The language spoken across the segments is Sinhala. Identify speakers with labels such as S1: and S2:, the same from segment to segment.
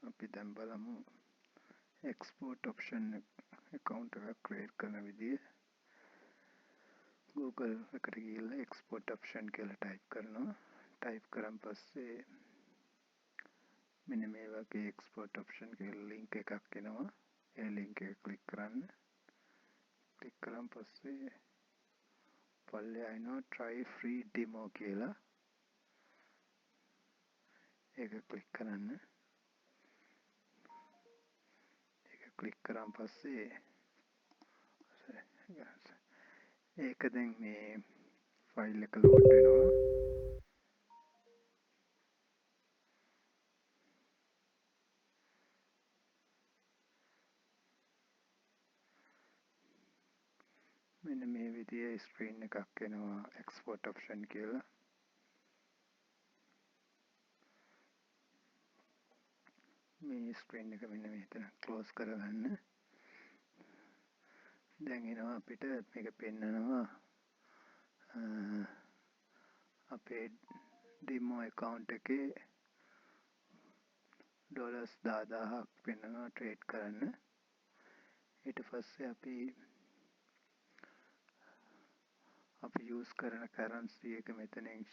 S1: අපි දැන් බලමු එක්ස්පෝර්ට් ඔප්ෂන් account එකක් ක්‍රියේට් කරන විදිය. Google එකට ගිහිල්ලා export option කියලා ටයිප් කරනවා. ටයිප් කරන් පස්සේ මෙන්න මේ වගේ export option කියලා link එකක් එනවා. ඒ link එක ක්ලික් කරන්න. ක්ලික් කරන් පස්සේ පල්ලෙහා එනවා try free demo කියලා. ඒක ක්ලික් කරන්න. ඒක ක්ලික් කරන් පස්සේ ඒක දැන් මේ ෆයිල් එක ලෝඩ් වෙනවා. මෙන්න මේ විදිහේ ස්ක්‍රීන් එකක් එනවා export option කියලා. මේ ස්ක්‍රීන් එක මෙන්න මෙතන ක්ලෝස් කරගන්න. දැන් එනවා අපිට මේක පෙන්නනවා අපේ ඩෙමෝ account එකේ $10,000ක් පෙන්නනවා ට්‍රේඩ් කරන්න. ඊට පස්සේ අපි යූස් කරන කරන්සි එක මෙතනින්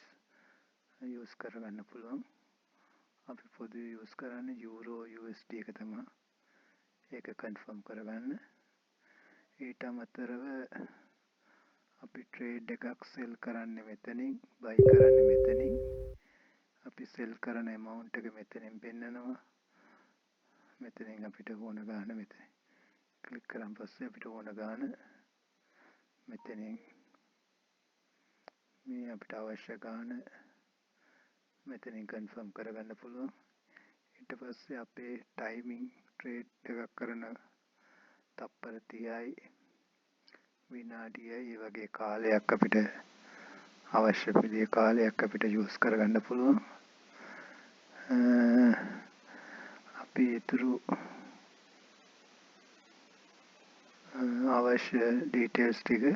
S1: යූස් කරගන්න පුළුවන්. අපි පොදු යූස් කරන්නේ යූරෝ USD එක තමයි. ඒක කන්ෆර්ම් කරගන්න. ඊට අමතරව අපි ට්‍රේඩ් එකක් සෙල් කරන්නේ මෙතනින්, බයි කරන්නේ මෙතනින්. අපි සෙල් කරන amount එක මෙතනින් පෙන්නනවා. මෙතනින් අපිට ඕන ගාන මෙතන ක්ලික් කරන් පස්සේ අපිට ඕන ගාන මෙතනින් මේ අපිට අවශ්‍ය ගාන මෙතනින් කන්ෆර්ම් කරගන්න පුළුවන්. ඊට පස්සේ අපේ ටයිමින් ට්‍රේඩ් එකක් කරන තප්පර 30යි විනාඩියයි ඒ වගේ කාලයක් අපිට අවශ්‍ය විදිහේ කාලයක් අපිට යූස් කරගන්න පුළුවන්. අපි ඊතුරු අවශ්‍ය ඩීටේල්ස් ටික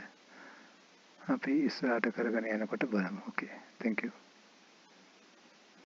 S1: අපි ඉස්සරහට කරගෙන යනකොට බලමු. Okay, thank you.